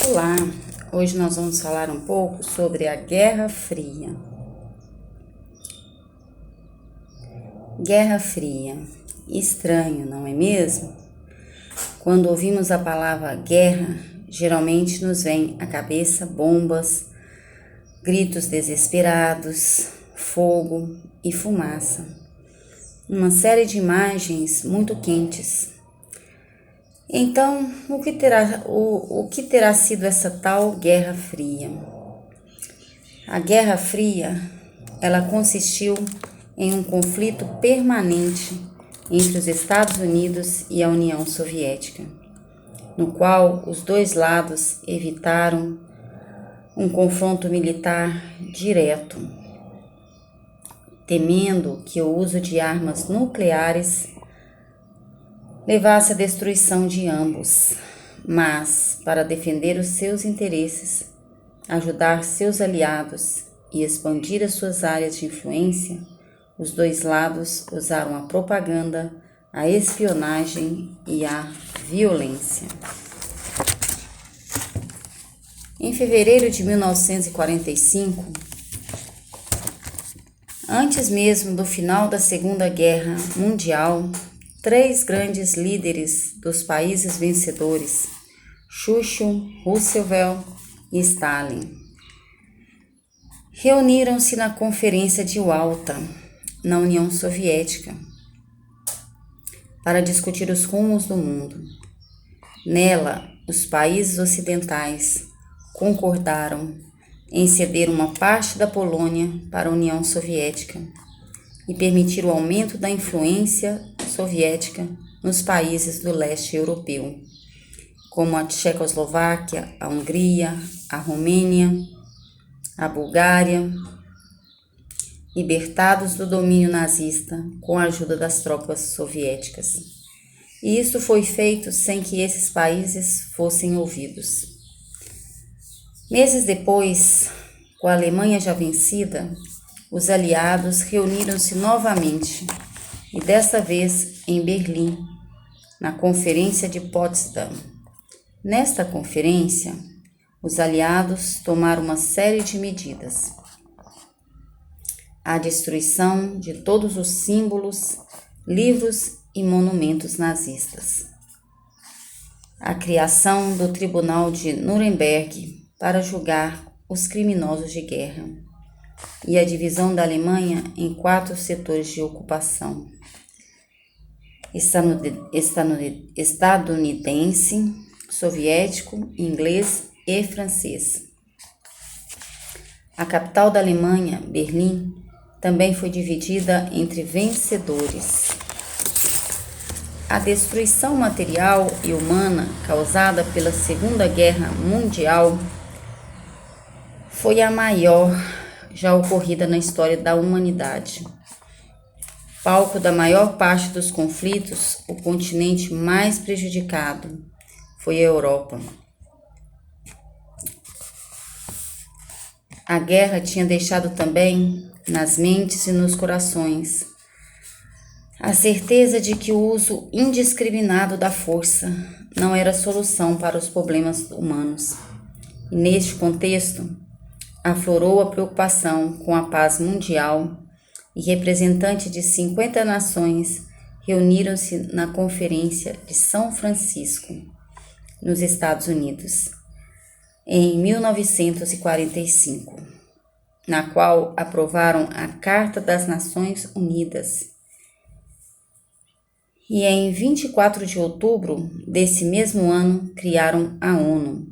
Olá, hoje nós vamos falar um pouco sobre a Guerra Fria. Guerra Fria, estranho, não é mesmo? Quando ouvimos a palavra guerra, geralmente nos vem à cabeça bombas, gritos desesperados, fogo e fumaça. Uma série de imagens muito quentes. Então, o que terá sido essa tal Guerra Fria? A Guerra Fria, ela consistiu em um conflito permanente entre os Estados Unidos e a União Soviética, no qual os dois lados evitaram um confronto militar direto, temendo que o uso de armas nucleares levasse à destruição de ambos, mas para defender os seus interesses, ajudar seus aliados e expandir as suas áreas de influência, os dois lados usaram a propaganda, a espionagem e a violência. Em fevereiro de 1945, antes mesmo do final da Segunda Guerra Mundial, três grandes líderes dos países vencedores, Churchill, Roosevelt e Stalin, reuniram-se na Conferência de Yalta, na União Soviética, para discutir os rumos do mundo. Nela, os países ocidentais concordaram em ceder uma parte da Polônia para a União Soviética e permitir o aumento da influência soviética nos países do leste europeu, como a Tchecoslováquia, a Hungria, a Romênia, a Bulgária, libertados do domínio nazista com a ajuda das tropas soviéticas. E isso foi feito sem que esses países fossem ouvidos. Meses depois, com a Alemanha já vencida, os aliados reuniram-se novamente, e desta vez em Berlim, na Conferência de Potsdam. Nesta conferência, os aliados tomaram uma série de medidas. A destruição de todos os símbolos, livros e monumentos nazistas. A criação do Tribunal de Nuremberg para julgar os criminosos de guerra. E a divisão da Alemanha em 4 setores de ocupação: estadunidense, soviético, inglês e francês. A capital da Alemanha, Berlim, também foi dividida entre vencedores. A destruição material e humana causada pela Segunda Guerra Mundial foi a maior já ocorrida na história da humanidade. Palco da maior parte dos conflitos, o continente mais prejudicado foi a Europa. A guerra tinha deixado também nas mentes e nos corações a certeza de que o uso indiscriminado da força não era solução para os problemas humanos. E neste contexto, aflorou a preocupação com a paz mundial e representantes de 50 nações reuniram-se na Conferência de São Francisco, nos Estados Unidos, em 1945, na qual aprovaram a Carta das Nações Unidas. E em 24 de outubro desse mesmo ano criaram a ONU,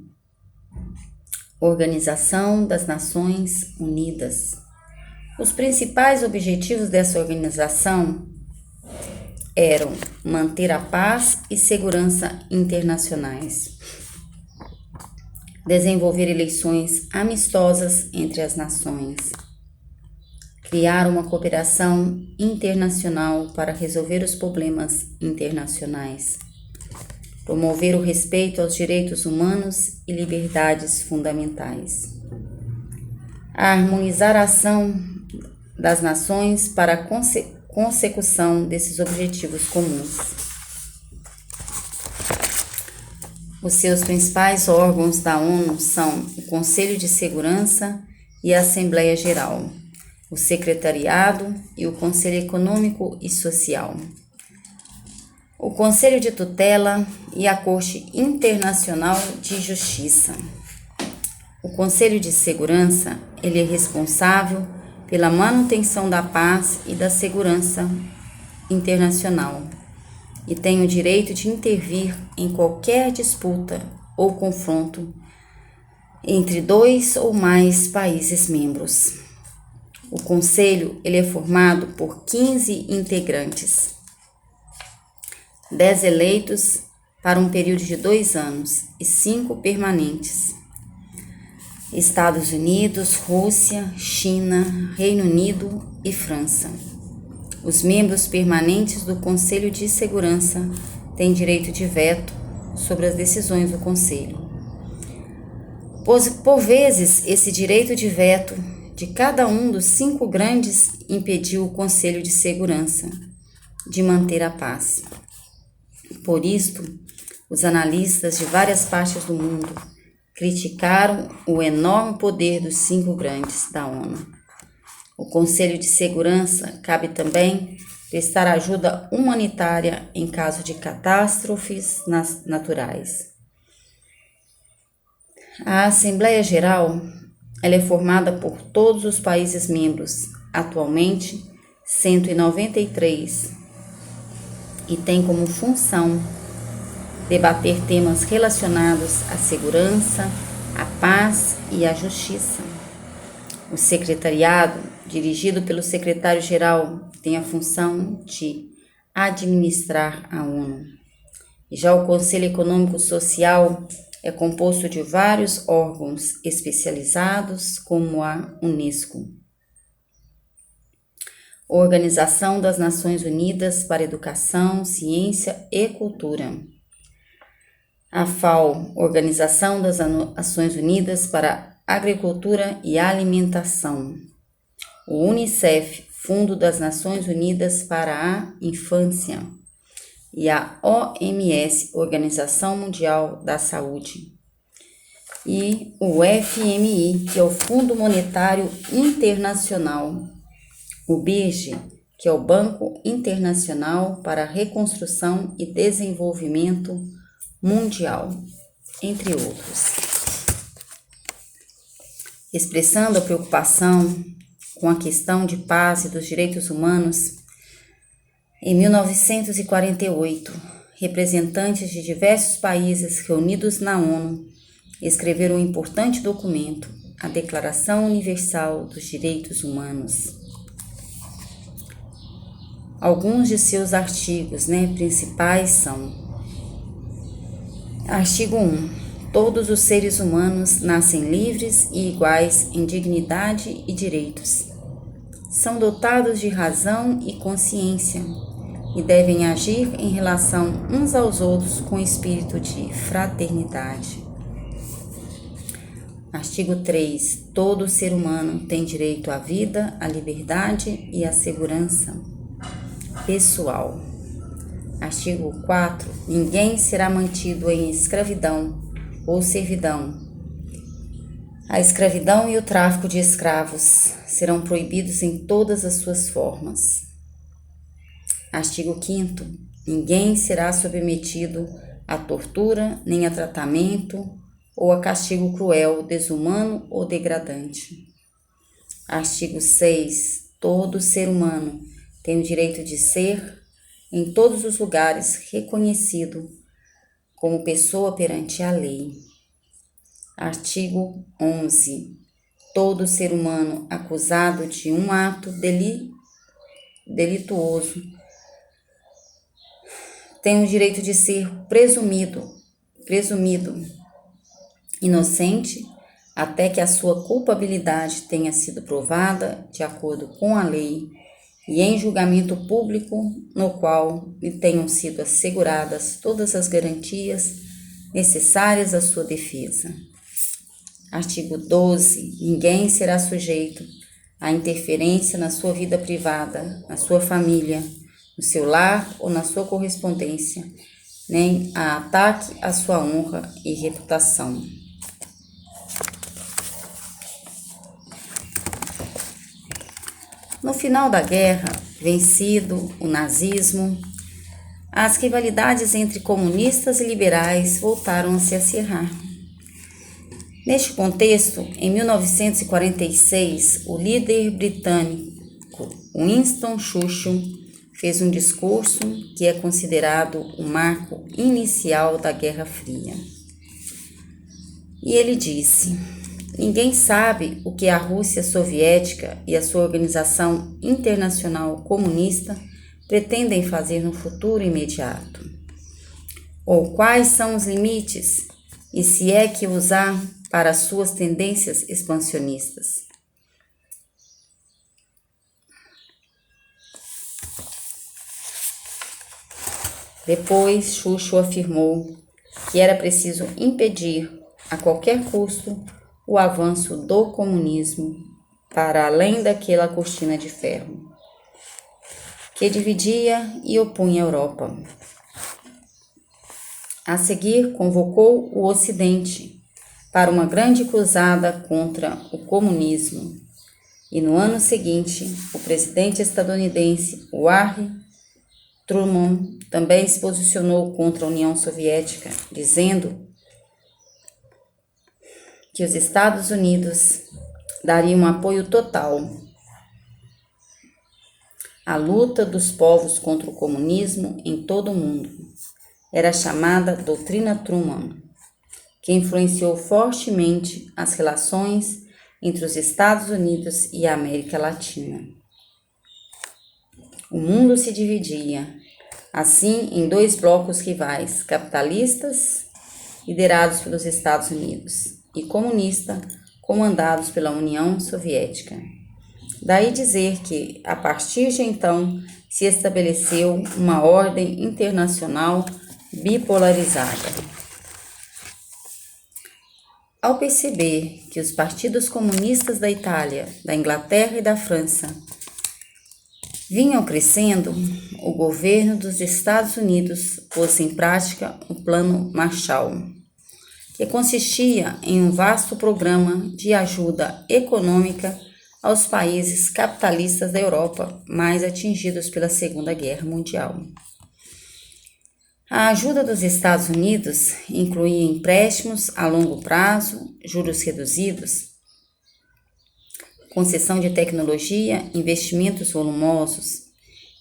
Organização das Nações Unidas. Os principais objetivos dessa organização eram manter a paz e segurança internacionais, desenvolver eleições amistosas entre as nações, criar uma cooperação internacional para resolver os problemas internacionais, promover o respeito aos direitos humanos e liberdades fundamentais, harmonizar a ação das nações para a consecução desses objetivos comuns. Os seus principais órgãos da ONU são o Conselho de Segurança e a Assembleia Geral, o Secretariado e o Conselho Econômico e Social, o Conselho de Tutela e a Corte Internacional de Justiça. O Conselho de Segurança, ele é responsável pela manutenção da paz e da segurança internacional e tem o direito de intervir em qualquer disputa ou confronto entre dois ou mais países membros. O Conselho ele é formado por 15 integrantes, 10 eleitos para um período de 2 anos e 5 permanentes. Estados Unidos, Rússia, China, Reino Unido e França. Os membros permanentes do Conselho de Segurança têm direito de veto sobre as decisões do Conselho. Por vezes, esse direito de veto de cada um dos 5 grandes impediu o Conselho de Segurança de manter a paz. Por isto, os analistas de várias partes do mundo criticaram o enorme poder dos 5 grandes da ONU. O Conselho de Segurança cabe também prestar ajuda humanitária em caso de catástrofes naturais. A Assembleia Geral ela é formada por todos os países membros, atualmente 193, e tem como função debater temas relacionados à segurança, à paz e à justiça. O secretariado, dirigido pelo secretário-geral, tem a função de administrar a ONU. Já o Conselho Econômico Social é composto de vários órgãos especializados, como a Unesco, Organização das Nações Unidas para Educação, Ciência e Cultura. A FAO, Organização das Nações Unidas para Agricultura e Alimentação. O UNICEF, Fundo das Nações Unidas para a Infância. E a OMS, Organização Mundial da Saúde. E o FMI, que é o Fundo Monetário Internacional. O BID, que é o Banco Internacional para a Reconstrução e Desenvolvimento Mundial, entre outros. Expressando a preocupação com a questão de paz e dos direitos humanos, em 1948, representantes de diversos países reunidos na ONU escreveram um importante documento, a Declaração Universal dos Direitos Humanos. Alguns de seus artigos principais são: Artigo 1. Todos os seres humanos nascem livres e iguais em dignidade e direitos. São dotados de razão e consciência e devem agir em relação uns aos outros com espírito de fraternidade. Artigo 3. Todo ser humano tem direito à vida, à liberdade e à segurança pessoal. Artigo 4. Ninguém será mantido em escravidão ou servidão. A escravidão e o tráfico de escravos serão proibidos em todas as suas formas. Artigo 5º. Ninguém será submetido a tortura, nem a tratamento ou a castigo cruel, desumano ou degradante. Artigo 6. Todo ser humano tem o direito de ser, em todos os lugares, reconhecido como pessoa perante a lei. Artigo 11. Todo ser humano acusado de um ato delituoso tem o direito de ser presumido inocente até que a sua culpabilidade tenha sido provada de acordo com a lei e em julgamento público no qual lhe tenham sido asseguradas todas as garantias necessárias à sua defesa. Artigo 12. Ninguém será sujeito à interferência na sua vida privada, na sua família, no seu lar ou na sua correspondência, nem a ataque à sua honra e reputação. No final da guerra, vencido o nazismo, as rivalidades entre comunistas e liberais voltaram a se acirrar. Neste contexto, em 1946, o líder britânico Winston Churchill fez um discurso que é considerado o marco inicial da Guerra Fria. E ele disse: "Ninguém sabe o que a Rússia soviética e a sua organização internacional comunista pretendem fazer no futuro imediato, ou quais são os limites, e se é que usar para suas tendências expansionistas." Depois, Churchill afirmou que era preciso impedir, a qualquer custo, o avanço do comunismo para além daquela cortina de ferro que dividia e opunha a Europa. A seguir, convocou o Ocidente para uma grande cruzada contra o comunismo, e no ano seguinte, o presidente estadunidense Harry Truman também se posicionou contra a União Soviética, dizendo que os Estados Unidos dariam um apoio total à luta dos povos contra o comunismo em todo o mundo. Era chamada Doutrina Truman, que influenciou fortemente as relações entre os Estados Unidos e a América Latina. O mundo se dividia, assim, em dois blocos rivais, capitalistas, liderados pelos Estados Unidos, e comunista, comandados pela União Soviética. Daí dizer que, a partir de então, se estabeleceu uma ordem internacional bipolarizada. Ao perceber que os partidos comunistas da Itália, da Inglaterra e da França vinham crescendo, o governo dos Estados Unidos pôs em prática o Plano Marshall, que consistia em um vasto programa de ajuda econômica aos países capitalistas da Europa, mais atingidos pela Segunda Guerra Mundial. A ajuda dos Estados Unidos incluía empréstimos a longo prazo, juros reduzidos, concessão de tecnologia, investimentos volumosos,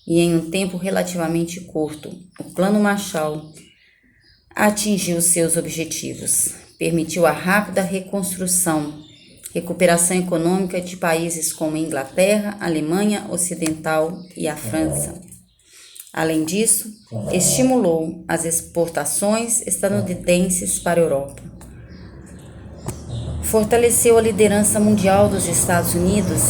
e em um tempo relativamente curto, o Plano Marshall atingiu seus objetivos. Permitiu a rápida recuperação econômica de países como a Inglaterra, a Alemanha Ocidental e a França. Além disso, estimulou as exportações estadunidenses para a Europa. Fortaleceu a liderança mundial dos Estados Unidos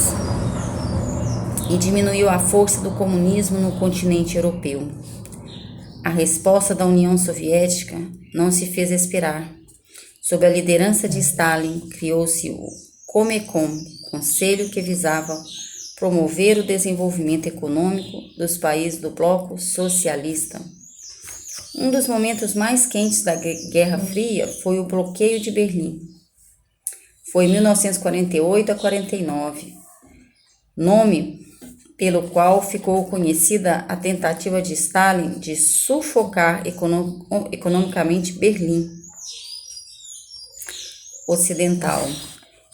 e diminuiu a força do comunismo no continente europeu. A resposta da União Soviética não se fez esperar. Sob a liderança de Stalin, criou-se o Comecon, conselho que visava promover o desenvolvimento econômico dos países do bloco socialista. Um dos momentos mais quentes da Guerra Fria foi o bloqueio de Berlim. Foi em 1948 a 49, nome pelo qual ficou conhecida a tentativa de Stalin de sufocar economicamente Berlim Ocidental.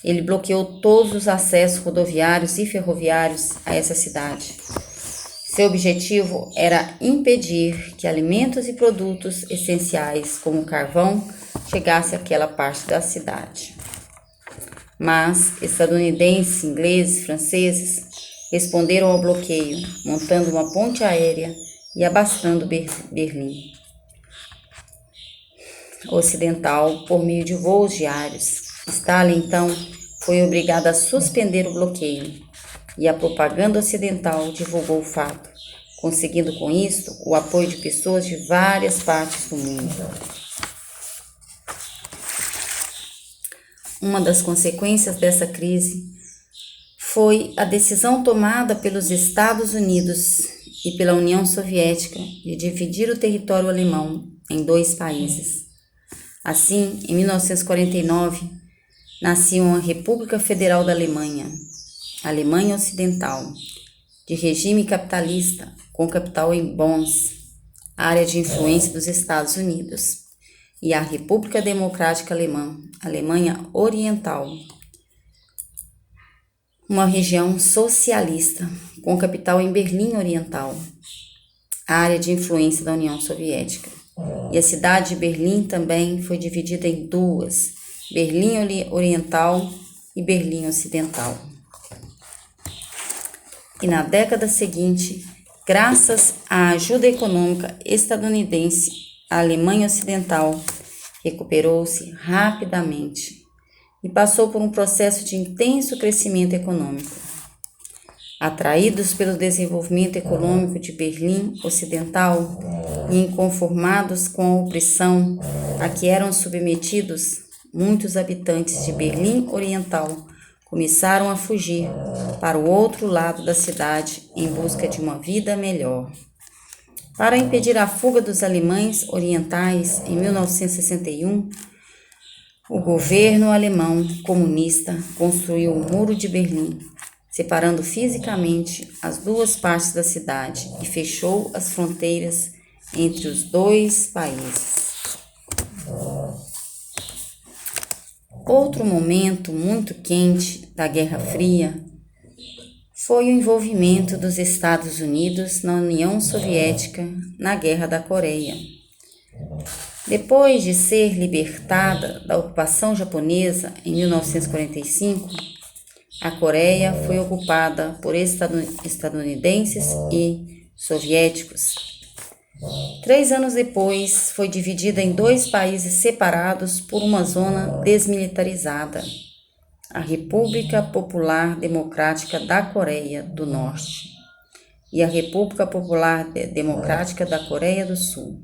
Ele bloqueou todos os acessos rodoviários e ferroviários a essa cidade. Seu objetivo era impedir que alimentos e produtos essenciais, como carvão, chegassem àquela parte da cidade. Mas estadunidenses, ingleses, franceses responderam ao bloqueio, montando uma ponte aérea e abastando Berlim Ocidental por meio de voos diários. Stalin, então, foi obrigado a suspender o bloqueio, e a propaganda ocidental divulgou o fato, conseguindo com isto o apoio de pessoas de várias partes do mundo. Uma das consequências dessa crise foi a decisão tomada pelos Estados Unidos e pela União Soviética de dividir o território alemão em 2 países. Assim, em 1949, nascia uma República Federal da Alemanha, Alemanha Ocidental, de regime capitalista, com capital em Bonn, área de influência dos Estados Unidos, e a República Democrática Alemã, Alemanha Oriental, uma região socialista, com capital em Berlim Oriental, área de influência da União Soviética. E a cidade de Berlim também foi dividida em 2, Berlim Oriental e Berlim Ocidental. E na década seguinte, graças à ajuda econômica estadunidense, a Alemanha Ocidental recuperou-se rapidamente e passou por um processo de intenso crescimento econômico. Atraídos pelo desenvolvimento econômico de Berlim Ocidental e inconformados com a opressão a que eram submetidos, muitos habitantes de Berlim Oriental começaram a fugir para o outro lado da cidade em busca de uma vida melhor. Para impedir a fuga dos alemães orientais, em 1961, o governo alemão comunista construiu o Muro de Berlim, separando fisicamente as 2 partes da cidade e fechou as fronteiras entre os 2 países. Outro momento muito quente da Guerra Fria foi o envolvimento dos Estados Unidos na União Soviética na Guerra da Coreia. Depois de ser libertada da ocupação japonesa em 1945, a Coreia foi ocupada por estadunidenses e soviéticos. 3 anos depois, foi dividida em 2 países separados por uma zona desmilitarizada, a República Popular Democrática da Coreia do Norte e a República Popular Democrática da Coreia do Sul.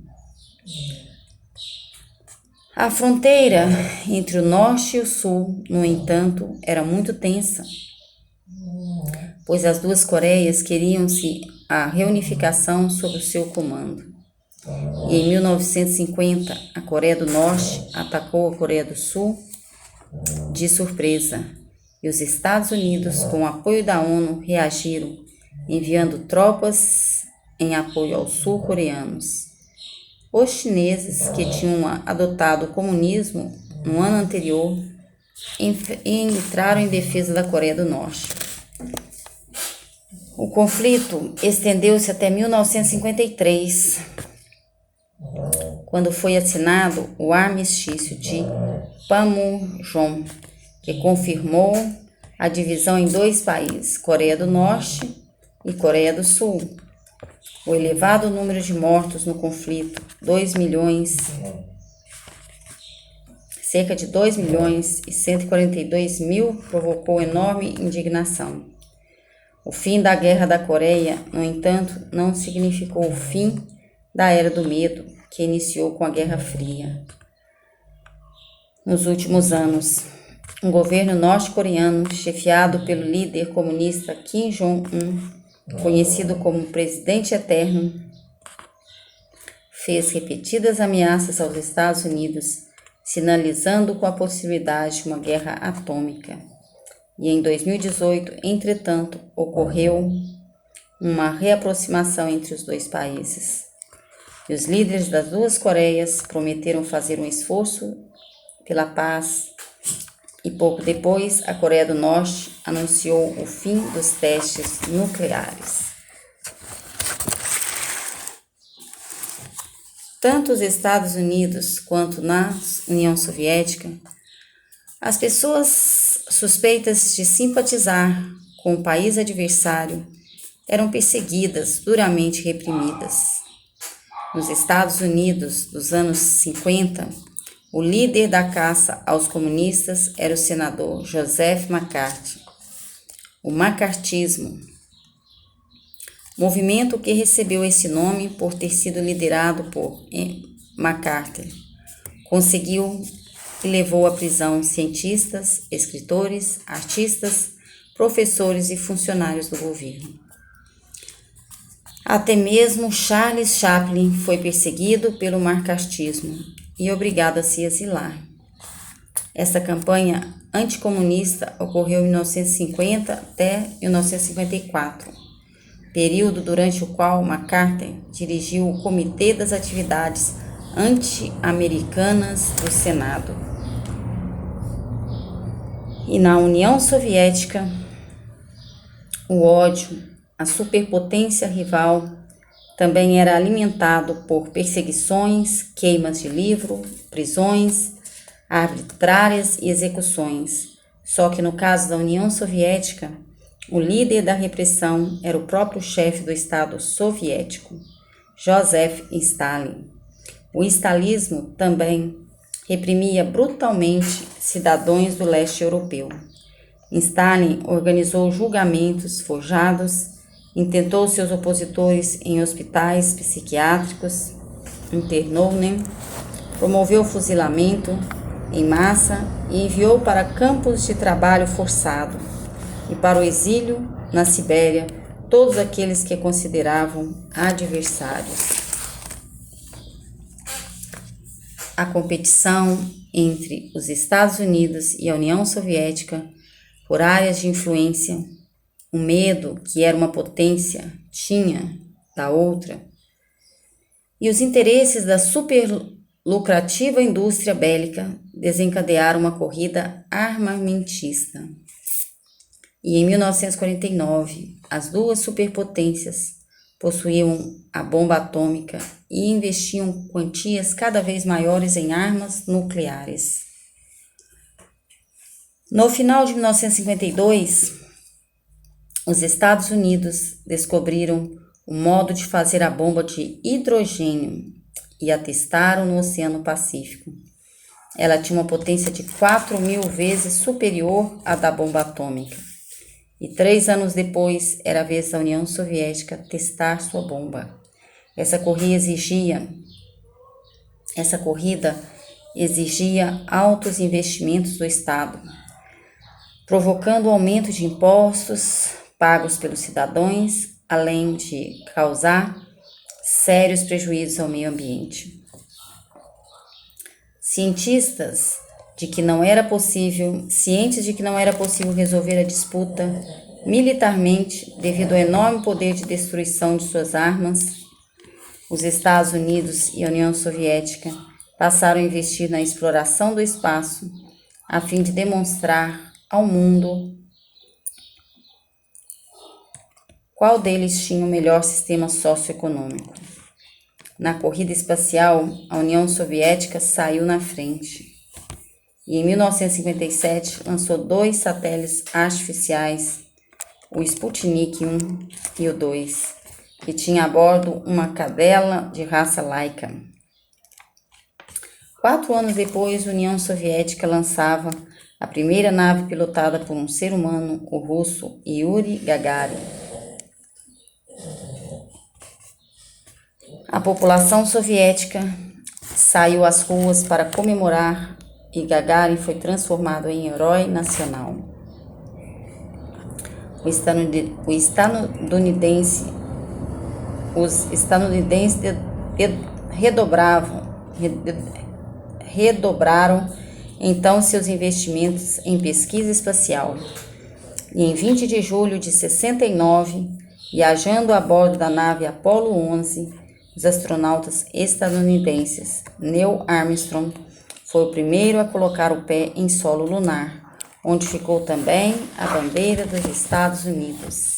A fronteira entre o Norte e o Sul, no entanto, era muito tensa, pois as 2 Coreias queriam-se a reunificação sob o seu comando. E em 1950, a Coreia do Norte atacou a Coreia do Sul de surpresa, e os Estados Unidos, com o apoio da ONU, reagiram, enviando tropas em apoio aos sul-coreanos. Os chineses, que tinham adotado o comunismo no ano anterior, entraram em defesa da Coreia do Norte. O conflito estendeu-se até 1953, quando foi assinado o Armistício de Panmunjom, que confirmou a divisão em 2 países, Coreia do Norte e Coreia do Sul. O elevado número de mortos no conflito, cerca de 2.142.000, provocou enorme indignação. O fim da Guerra da Coreia, no entanto, não significou o fim da Era do Medo, que iniciou com a Guerra Fria. Nos últimos anos, um governo norte-coreano, chefiado pelo líder comunista Kim Jong-un, conhecido como Presidente Eterno, fez repetidas ameaças aos Estados Unidos, sinalizando com a possibilidade de uma guerra atômica. E em 2018, entretanto, ocorreu uma reaproximação entre os 2 países. E os líderes das 2 Coreias prometeram fazer um esforço pela paz, e pouco depois a Coreia do Norte anunciou o fim dos testes nucleares. Tanto os Estados Unidos quanto na União Soviética, as pessoas suspeitas de simpatizar com o país adversário eram perseguidas, duramente reprimidas. Nos Estados Unidos dos anos 50, o líder da caça aos comunistas era o senador Joseph McCarthy. O macartismo, movimento que recebeu esse nome por ter sido liderado por MacArthur, conseguiu e levou à prisão cientistas, escritores, artistas, professores e funcionários do governo. Até mesmo Charles Chaplin foi perseguido pelo marxismo e obrigado a se exilar. Essa campanha anticomunista ocorreu em 1950 até 1954, período durante o qual MacArthur dirigiu o Comitê das Atividades Anti-Americanas do Senado. E na União Soviética, o ódio à superpotência rival também era alimentado por perseguições, queimas de livro, prisões arbitrárias e execuções. Só que no caso da União Soviética, o líder da repressão era o próprio chefe do Estado soviético, Joseph Stalin. O stalinismo também reprimia brutalmente cidadãos do leste europeu. Stalin organizou julgamentos forjados, intentou seus opositores em hospitais psiquiátricos, internou-os, promoveu fuzilamento em massa e enviou para campos de trabalho forçado e para o exílio na Sibéria todos aqueles que consideravam adversários. A competição entre os Estados Unidos e a União Soviética por áreas de influência, o medo que era uma potência tinha da outra, e os interesses da superlucrativa indústria bélica desencadearam uma corrida armamentista. E em 1949, as duas superpotências possuíam a bomba atômica e investiam quantias cada vez maiores em armas nucleares. No final de 1952, os Estados Unidos descobriram o modo de fazer a bomba de hidrogênio e a testaram no Oceano Pacífico. Ela tinha uma potência de 4.000 vezes superior à da bomba atômica. E 3 anos depois, era a vez da União Soviética testar sua bomba. Essa corrida exigia altos investimentos do Estado, provocando o aumento de impostos pagos pelos cidadãos, além de causar sérios prejuízos ao meio ambiente. Cientes de que não era possível resolver a disputa militarmente devido ao enorme poder de destruição de suas armas, os Estados Unidos e a União Soviética passaram a investir na exploração do espaço a fim de demonstrar ao mundo qual deles tinha o melhor sistema socioeconômico. Na corrida espacial, a União Soviética saiu na frente e em 1957 lançou 2 satélites artificiais, o Sputnik 1 e o 2, que tinha a bordo uma cadela de raça Laika. 4 anos depois, a União Soviética lançava a primeira nave pilotada por um ser humano, o russo Yuri Gagarin. A população soviética saiu às ruas para comemorar e Gagarin foi transformado em herói nacional. Os estadunidenses redobraram então seus investimentos em pesquisa espacial. E em 20 de julho de 69, viajando a bordo da nave Apollo 11, os astronautas estadunidenses Neil Armstrong foi o primeiro a colocar o pé em solo lunar, onde ficou também a bandeira dos Estados Unidos.